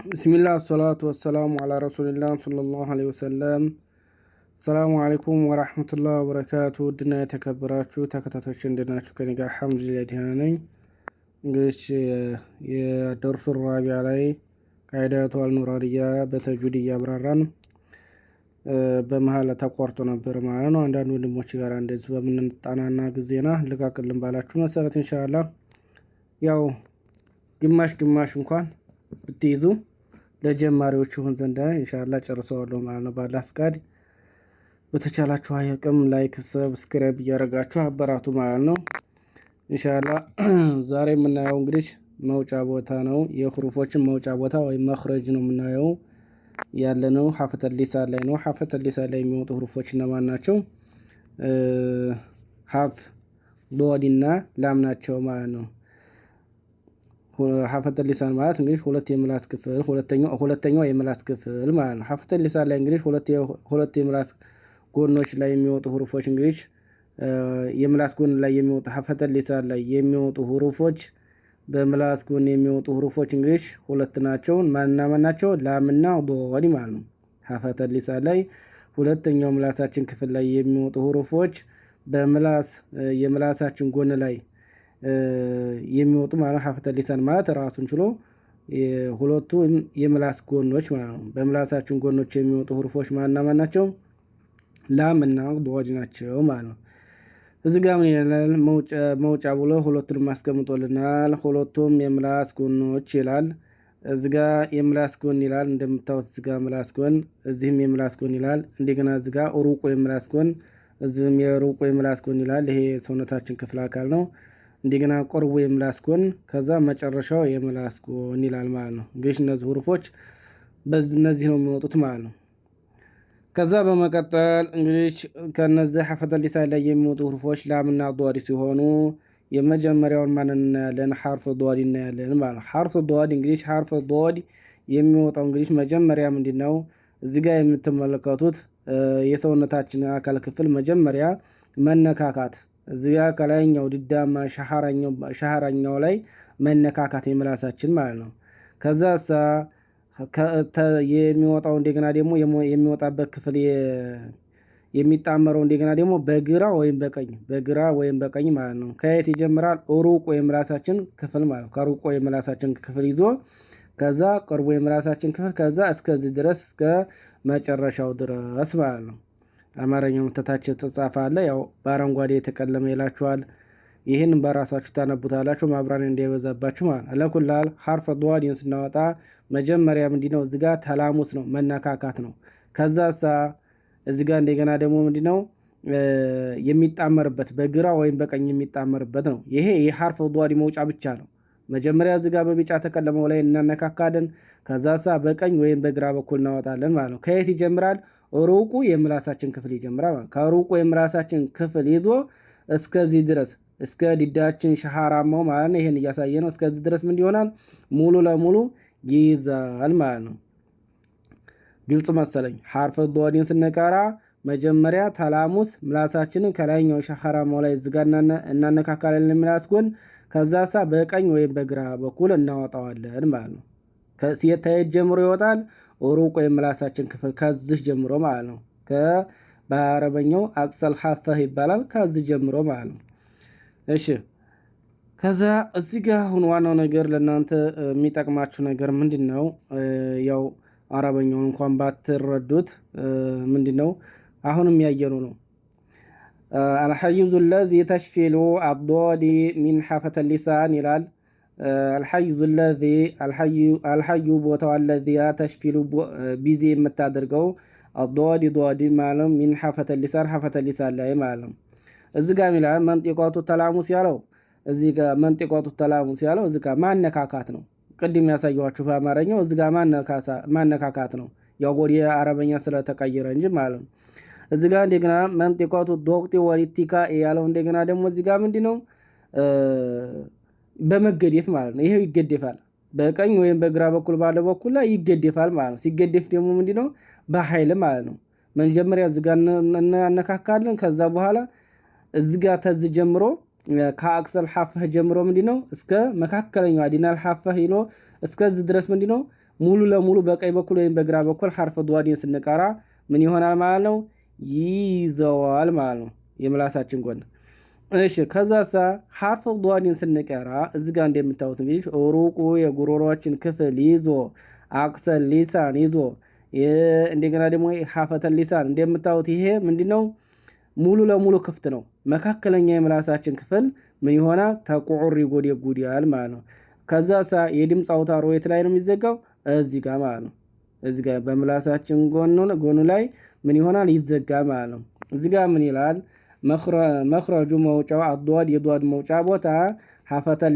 بسم الله والصلاة والسلام على رسول الله صلى الله عليه وسلم السلام عليكم ورحمة الله وبركاته دنا يتكبراتشو تكتاتوش اندناشو كنيقا حمد لله دهاني እንግዲህ የደርሱ الرابع ላይ ቃይዳቱ አልኑራሪያ በተጁድ እያብራራን በመሃል ተቋርጦ ነበር ማለት ነው። አንዳንድ ወንድሞች ጋር እንደዚህ በምንጣናና ጊዜና ልቃቅልን ባላችሁ መሰረት ኢንሻአላህ ያው ግማሽ እንኳን ብትይዙ ለጀማሪዎች ይሁን ዘንዳ ኢንሻአላህ ጨርሰዋለሁ ማለት ነው። ባላህ ፍቃድ በተቻላችሁ አቅም ላይክ ሰብስክራይብ እያደረጋችሁ አበራቱ ማለት ነው። ኢንሻአላህ ዛሬ የምናየው እንግዲህ መውጫ ቦታ ነው። የሁሩፎችን መውጫ ቦታ ወይ መخرج ነው የምናየው ያለነው ሐፈተል ሊሳን ላይ ነው። ሐፈተል ሊሳን ላይ የሚወጡ ሁሩፎች እነማን ናቸው? ሐፍ ዶዲና ላም ናቸው ማለት ነው። ሐፈተል ሊሳን ማለት እንግዲህ ሁለት የምላስ ክፍል ሁለተኛው የምላስ ክፍል ማለት ነው። ሐፈተል ሊሳን ላይ እንግዲህ ሁለት የምላስ ጎኖች ላይ የሚወጡ ሁሩፎች እንግዲህ የምላስ ጎን ላይ የሚወጡ ሐፈተል ሊሳን ላይ የሚወጡ ሁሩፎች በምላስ ጎን የሚወጡ ሁሩፎች እንግዲህ ሁለት ናቸው። ማንና ማን ናቸው? ላምና ዶድ ማለት ነው። ሐፈተል ሊሳን ላይ ሁለተኛው ምላሳችን ክፍል ላይ የሚወጡ ሁሩፎች በምላስ የምላሳችን ጎን ላይ የሚወጡ ማለት ሐፈተል ሊሳን ማለት ራሱን ችሎ ሁለቱ የምላስ ጎኖች ማለት ነው። በምላሳችን ጎኖች የሚወጡ ሁሩፎች ማንና ማን ናቸው? ላምና ዶድ ናቸው ማለት ነው። እዚህ ጋር ምን ይላል? መውጫ ብሎ ሁለቱንም ማስቀምጦልናል። ሁለቱም የምላስ ጎኖች ይላል። እዚህ ጋር የምላስ ጎን ይላል። እንደምታዩት እዚህ ጋር ምላስ ጎን፣ እዚህም የምላስ ጎን ይላል። እንደገና እዚህ ጋር ሩቁ የምላስ ጎን፣ እዚህም የሩቁ የምላስ ጎን ይላል። ይሄ ሰውነታችን ክፍል አካል ነው። እንደገና ቆርቡ የምላስ ጎን፣ ከዛ መጨረሻው የምላስ ጎን ይላል ማለት ነው። እንግዲህ እነዚህ ሁሩፎች በእነዚህ ነው የሚወጡት ማለት ነው። ከዛ በመቀጠል እንግዲህ ከነዚህ ሐፈተል ሊሳን ላይ የሚወጡ ሁሩፎች ላምና ዶድ ሲሆኑ የመጀመሪያውን ማን እናያለን? ሐርፍ ዶድ እናያለን ማለት ነው። ሐርፍ ዶድ እንግዲህ ሐርፍ ዶድ የሚወጣው እንግዲህ መጀመሪያ ምንድነው? እዚህ ጋር የምትመለከቱት የሰውነታችን አካል ክፍል መጀመሪያ መነካካት፣ እዚህ ጋር ከላይኛው ድዳማ ሻሃራኛው ላይ መነካካት የምላሳችን ማለት ነው። ከዛ የሚወጣው እንደገና ደግሞ የሚወጣበት ክፍል የሚጣመረው እንደገና ደግሞ በግራ ወይም በቀኝ ማለት ነው። ከየት ይጀምራል? ሩቁ የምላሳችን ክፍል ማለት ነው። ከሩቁ የምላሳችን ክፍል ይዞ ከዛ ቅርቡ የምላሳችን ክፍል ከዛ እስከዚህ ድረስ እስከ መጨረሻው ድረስ ማለት ነው። አማርኛው ተታች ተጻፈ ያው በአረንጓዴ የተቀለመ ይላችኋል። ይህን በራሳችሁ ታነቡታላችሁ ማብራሪያ እንዳይበዛባችሁ ማለት ነው። ለኩላል ሐርፍ ዶድን ስናወጣ መጀመሪያ ምንድነው? እዚህ ጋር ተላሙስ ነው መነካካት ነው። ከዛሳ እዚህ ጋር እንደገና ደግሞ ምንድነው? የሚጣመርበት በግራ ወይም በቀኝ የሚጣመርበት ነው። ይሄ የሐርፍ ዶድ መውጫ ብቻ ነው። መጀመሪያ እዚህ ጋር በቢጫ ተቀለመው ላይ እናነካካለን። ከዛሳ በቀኝ ወይም በግራ በኩል እናወጣለን ማለት ነው። ከየት ይጀምራል? ሩቁ የምላሳችን ክፍል ይጀምራል ማለት ነው። ከሩቁ የምላሳችን ክፍል ይዞ እስከዚህ ድረስ እስከ ዲዳችን ሻሃራማው ማለት ነው። ይሄን እያሳየ ነው። እስከዚህ ድረስ ምን ይሆናል? ሙሉ ለሙሉ ይይዛል ማለት ነው። ግልጽ መሰለኝ። ሐርፍ ዶድን ስንቀራ መጀመሪያ ተላሙስ ምላሳችንን ከላይኛው ሻሃራማው ላይ ዝጋና እናነካካለን ምላስ ጎን፣ ከዛሳ በቀኝ ወይም በግራ በኩል እናወጣዋለን ማለት ነው። ከየት ጀምሮ ይወጣል? ሩቁ የምላሳችን ክፍል ከዚህ ጀምሮ ማለት ነው። በአረበኛው አቅሰል ሐፈህ ይባላል። ከዚህ ጀምሮ ማለት ነው። እሺ ከዛ እዚህ ጋር አሁን ዋናው ነገር ለእናንተ የሚጠቅማችሁ ነገር ምንድነው? ያው አረበኛውን እንኳን ባትረዱት ምንድነው አሁንም ያየነው ነው። الحيز الذي تشفل الضاد من حافة اللسان ይላል። الحي ቦታው الذي تشفل ቢዚ የምታደርገው الضاد ضاد ማለት من حافة اللسان ላይ ማለት እዚህ ጋር ሚላል መንጢቆቱ ተላሙስ ያለው እዚህ ጋር መንጢቆቱ ተላሙስ ያለው እዚህ ጋር ማነካካት ነው። ቅድም ያሳየኋችሁ በአማርኛው እዚህ ጋር ማነካካት ነው። ያው ወደ አረበኛ ስለተቀየረ እንጂ ማለት ነው። እዚህ ጋር እንደገና መንጢቆቱ ዶቅቲ ወሊቲካ ያለው እንደገና ደግሞ እዚህ ጋር ምንድነው? በመገደፍ ማለት ነው። ይሄው ይገደፋል። በቀኝ ወይም በግራ በኩል ባለው በኩል ላይ ይገደፋል ማለት ነው። ሲገደፍ ደግሞ ምንድነው? በኃይል ማለት ነው። መጀመሪያ እዚህ ጋር እናነካካለን። ከዛ በኋላ እዚህ ጋር ተዝ ጀምሮ ከአቅሰል ሐፈህ ጀምሮ ምንድነው እስከ መካከለኛው አዲናል ሐፈህ ይሎ እስከዚህ ድረስ ምንድነው ሙሉ ለሙሉ በቀኝ በኩል ወይም በግራ በኩል ሐርፍ ዷድን ስንቀራ ምን ይሆናል ማለት ነው? ይይዘዋል ማለት ነው የምላሳችን ጎን። እሺ ከዛሳ ሐርፍ ዷድን ስንቀራ እዚህ ጋር እንደምታዩት እንግዲህ ሩቁ የጉሮሮችን ክፍል ይዞ አቅሰል ሊሳን ይዞ እንደገና ደግሞ ሐፈተል ሊሳን እንደምታዩት ይሄ ምንድነው? ሙሉ ለሙሉ ክፍት ነው። መካከለኛ የምላሳችን ክፍል ምን ይሆናል? ተቁዑር ይጎደጉዳል ማለት ነው። ከዛሳ የድምፅ አውታሩ የት ላይ ነው የሚዘጋው? እዚህ ጋር ማለት ነው። እዚህ ጋር በምላሳችን ጎኑ ላይ ምን ይሆናል? ይዘጋል ማለት ነው። እዚህ ጋር ምን ይላል? መኽረጁ መውጫው አድዋድ የድዋድ መውጫ ቦታ ሐፈተል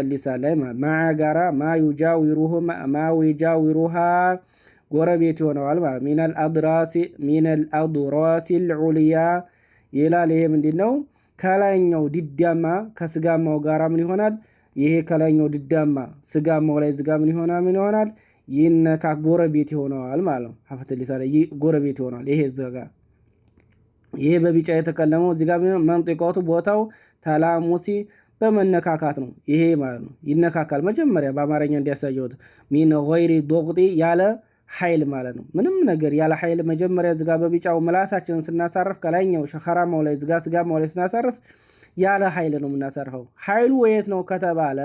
ሊሳን ላይ ማዓ ጋራ ማዩጃዊሩሃ ጎረቤት ይሆነዋል ማለት ሚነል አድራሲል ዑልያ ይላል። ይሄ ምንድነው? ከላይኛው ድዳማ ከስጋማው ጋራ ምን ይሆናል? ይሄ ከላይኛው ድዳማ ስጋማው ላይ ዝጋ ምን ይሆናል? ይነካ ጎረቤት ይሆነዋል ማለት ነው። ሐፈተል ሊሳን ላይ ጎረቤት ይሆነዋል። ይሄ ዘጋ ይሄ በቢጫ የተቀለመው እዚህ ጋር መንጢቆቱ ቦታው ተላሙሲ በመነካካት ነው። ይሄ ማለት ነው ይነካካል። መጀመሪያ በአማርኛ እንዲያሳየውት ሚን ገይሪ ዶግጢ ያለ ኃይል ማለት ነው። ምንም ነገር ያለ ኃይል መጀመሪያ ዝጋ በቢጫው ምላሳችንን ስናሳርፍ ከላይኛው ሸኸራማው ላይ ዝጋ ስጋማው ላይ ስናሳርፍ ያለ ኃይል ነው የምናሳርፈው። ኃይሉ የት ነው ከተባለ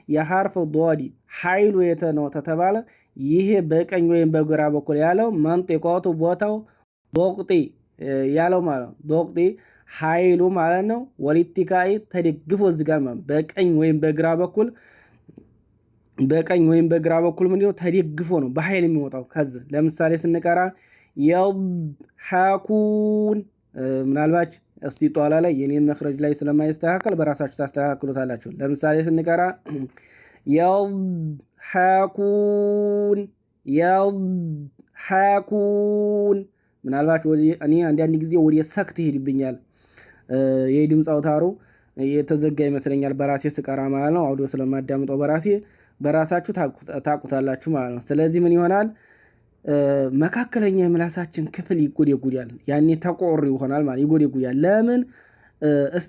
የሐርፍ ዷድ ኃይሉ የት ነው ተተባለ ይሄ በቀኝ ወይም በግራ በኩል ያለው መንጢቆቱ ቦታው ዶግጢ ያለው ማለት ነው። ዶግጢ ኃይሉ ማለት ነው። ወሊቲካይ ተደግፎ ዝጋ በቀኝ ወይም በግራ በኩል ምንድነው? ተደግፎ ነው በኃይል የሚወጣው። ከዚህ ለምሳሌ ስንቀራ የድሐኩን ምናልባት እስቲ ጧላ ላይ የኔን መኽረጅ ላይ ስለማይስተካከል በራሳችሁ ታስተካክሉታላችሁ። ለምሳሌ ስንቀራ የድሐኩን ምናልባት እኔ አንዳንድ ጊዜ ወደ ሰክት ይሄድብኛል። የድምፅ አውታሩ የተዘጋ ይመስለኛል በራሴ ስቀራ ማለት ነው። አውዲዮ ስለማዳምጠው በራሳችሁ ታቁታላችሁ ማለት ነው። ስለዚህ ምን ይሆናል? መካከለኛ የምላሳችን ክፍል ይጎደጉዳል። ያኔ ተቆር ይሆናል ማለት ይጎደጉዳል። ለምን?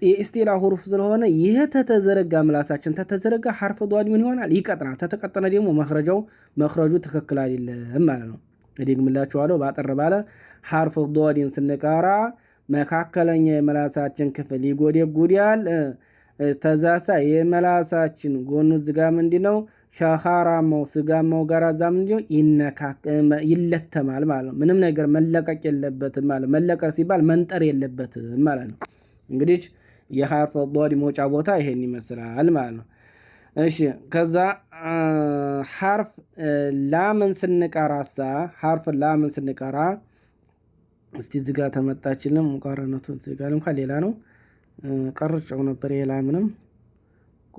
የኢስቲላ ሁሩፍ ስለሆነ ይሄ ተተዘረጋ ምላሳችን ተተዘረጋ ሐርፍ ዷድ ምን ይሆናል? ይቀጥናል። ተተቀጠነ ደግሞ መኽረጁ ትክክል አይደለም ማለት ነው። እደግምላችኋለሁ ባጠር ባለ ሐርፍ ዷድን ስንቀራ መካከለኛ የምላሳችን ክፍል ይጎደጉዳል። ተዛሳ የምላሳችን ጎኑ ዝጋ ምንድነው? ሸኻራማው ስጋማው ጋር እዛ ምንድነው? ይለተማል ማለት ነው። ምንም ነገር መለቀቅ የለበትም ማለት መለቀቅ ሲባል መንጠር የለበትም ማለት ነው። እንግዲህ የሐርፍ ዷድ መውጫ ቦታ ይሄን ይመስላል ማለት ነው። እሺ ከዛ ሐርፍ ላምን ስንቀራ እስቲ ዝጋ ተመጣችንም ሙቃረነቱ ዝጋ እንኳን ሌላ ነው። ቀርጨው ነበር የላምንም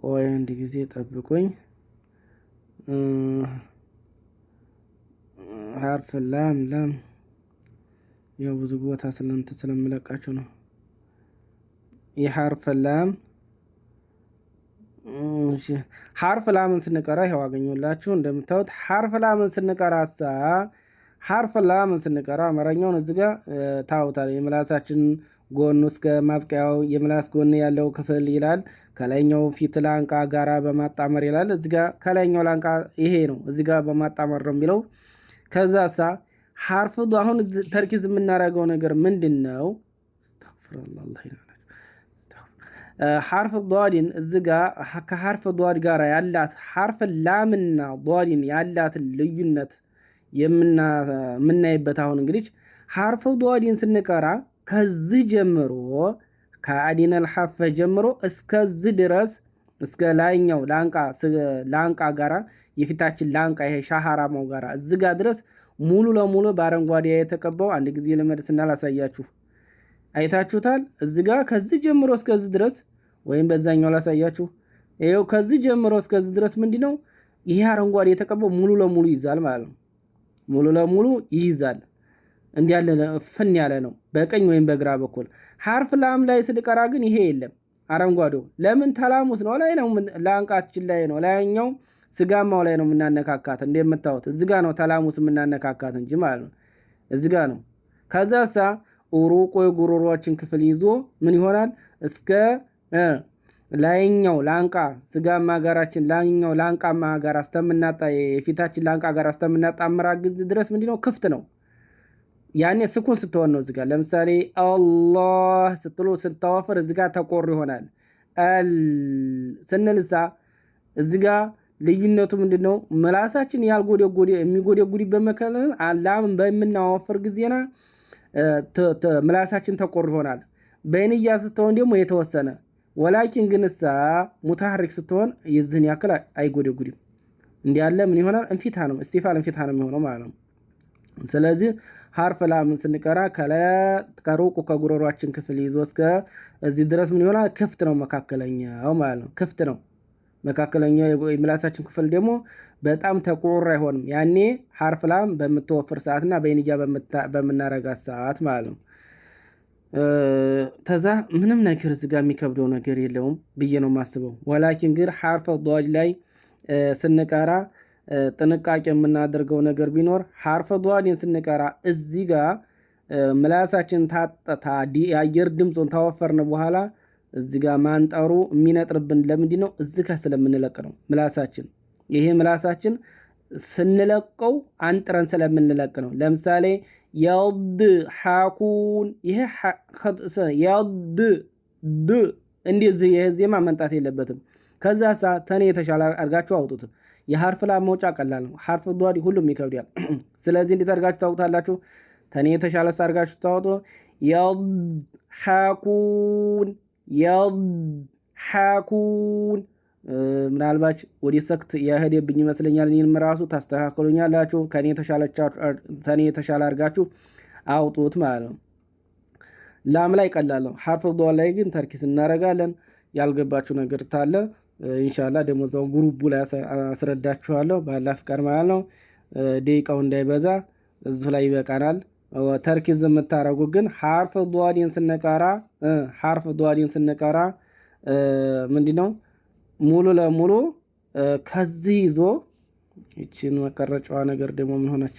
ቆይ አንድ ጊዜ ጠብቁኝ። ሐርፍ ላም ያው ብዙ ቦታ ስለምለቃቸው ነው። የሐርፍ ላም እሺ ሐርፍ ላምን ስንቀራ ይሄው አገኘሁላችሁ። እንደምታዩት ሐርፍ ላምን ስንቀራ አማርኛውን እዚህ ጋር ታውታል። የምላሳችን ጎኑ እስከ ማብቂያው የምላስ ጎን ያለው ክፍል ይላል። ከላይኛው ፊት ላንቃ ጋራ በማጣመር ይላል። እዚህ ጋር ከላይኛው ላንቃ ይሄ ነው። እዚህ ጋር በማጣመር ነው የሚለው። ከዛሳ ሐርፍ አሁን ተርኪዝ የምናደርገው ነገር ምንድነው? አስተግፍሩላህ ሐርፍ ዷድን እዚህ ጋር ከሐርፍ ዷድ ጋር ያላት ሐርፍ ላምና ዷድን ያላት ልዩነት የምናይበት አሁን እንግዲህ ሐርፍ ዷድን ስንቀራ ከዚህ ጀምሮ ከአዲነል ሐፈ ጀምሮ እስከዚህ ድረስ እስከ ላይኛው ላንቃ ጋራ የፊታችን ላንቃ ይሄ ሻሃራማው ጋራ እዚህ ጋር ድረስ ሙሉ ለሙሉ በአረንጓዴ የተቀባው አንድ ጊዜ ለመድስና ላሳያችሁ። አይታችሁታል? እዚህ ጋር ከዚህ ጀምሮ እስከዚህ ድረስ ወይም በዛኛው ላሳያችሁ። ይሄው ከዚህ ጀምሮ እስከዚህ ድረስ ምንድነው? ይሄ አረንጓዴ የተቀባው ሙሉ ለሙሉ ይይዛል ማለት ነው። ሙሉ ለሙሉ ይይዛል። እንዲያለ ፍን ያለ ነው በቀኝ ወይም በግራ በኩል። ሐርፍ ላም ላይ ስንቀራ ግን ይሄ የለም አረንጓዴው። ለምን? ተላሙስ ነው ላይ ነው ላንቃችን ላይ ነው ላይኛው ስጋማው ላይ ነው የምናነካካት። እንደምታዩት እዚህ ጋር ነው ተላሙስ የምናነካካት እንጂ ማለት ነው እዚህ ጋር ነው። ከዛሳ ኡሩቆ የጉሮሮአችን ክፍል ይዞ ምን ይሆናል? ላይኛው ላንቃ ስጋማ ጋራችን ላይኛው ላንቃማ ጋር አስተምናጣ የፊታችን ላንቃ ጋር አስተምናጣምራ ድረስ ምንድነው ክፍት ነው። ያኔ ስኩን ስትሆን ነው እዚህ ጋር ለምሳሌ አላህ ስትሉ ስታወፍር እዚህ ጋር ተቆር ይሆናል። ስንልሳ እዚህ ጋር ልዩነቱ ምንድነው? ምላሳችን ያልጎደጎደ የሚጎደጉዲ በመከለል አላም በመናወፍር ጊዜና ምላሳችን ተቆር ይሆናል። በእንያ ስትሆን ደግሞ የተወሰነ ወላኪን ግንሳ ሙታሐሪክ ስትሆን የዚህን ያክል አይጎደጉድም። እንዲያለ ምን ይሆናል? እንፊታ ነው እስቲፋል እንፊታ ነው የሚሆነው ማለት ነው። ስለዚህ ሐርፍ ላምን ስንቀራ ከሩቁ ከጉሮሯችን ክፍል ይዞ እስከ እዚህ ድረስ ምን ይሆናል? ክፍት ነው መካከለኛው ማለት ነው። ክፍት ነው መካከለኛው የምላሳችን ክፍል ደግሞ በጣም ተቆራ አይሆንም። ያኔ ሐርፍ ላም በምትወፍር ሰዓትና በእንያ በመናረጋት ሰዓት ማለት ነው። ተዛ ምንም ነገር እዚህ ጋር የሚከብደው ነገር የለውም ብዬ ነው የማስበው። ወላኪን ግን ሐርፍ ዷድ ላይ ስንቀራ ጥንቃቄ የምናደርገው ነገር ቢኖር ሐርፍ ዷድን ስንቀራ እዚህ ጋር ምላሳችን ታጠታ የአየር ድምፁን ታወፈርን በኋላ እዚህ ጋር ማንጠሩ የሚነጥርብን ለምንድን ነው? እዚህ ጋር ስለምንለቅ ነው ምላሳችን። ይሄ ምላሳችን ስንለቀው አንጥረን ስለምንለቅ ነው። ለምሳሌ የድሐኩን ይሄ የድ እንደዚህ ይሄ ዜማ መንጣት የለበትም። ከዛ ተኔ የተሻለ አድርጋችሁ አውጡት። የሐርፍ ላም መውጫ ቀላል ነው። ሐርፍ ዷድ ሁሉም ይከብዳል። ስለዚህ እንዴት አድርጋችሁ ታውቁታላችሁ? ተኔ የተሻለ አድርጋችሁ ታውጡ። የድሐኩን የድሐኩን ምናልባት ወደ ሰክት ያሄደብኝ ይመስለኛል። እኔንም ራሱ ታስተካክሉኛላችሁ። ከኔ የተሻለ አድርጋችሁ አውጡት ማለት ነው። ላም ላይ ቀላል ነው። ሐርፍ ዷድ ላይ ግን ተርኪስ እናደርጋለን። ያልገባችሁ ነገር ታለ ኢንሻአላህ ደግሞ እዛው ግሩፑ ላይ አስረዳችኋለሁ ባላህ ፍቃድ ማለት ነው። ደቂቃው እንዳይበዛ እዚህ ላይ ይበቃናል። ተርኪዝ የምታረጉ ግን ሐርፍ ዷድን ስንቀራ ምንድነው ሙሉ ለሙሉ ከዚህ ይዞ እቺን መቀረጫዋ ነገር ደግሞ ምን ሆነች?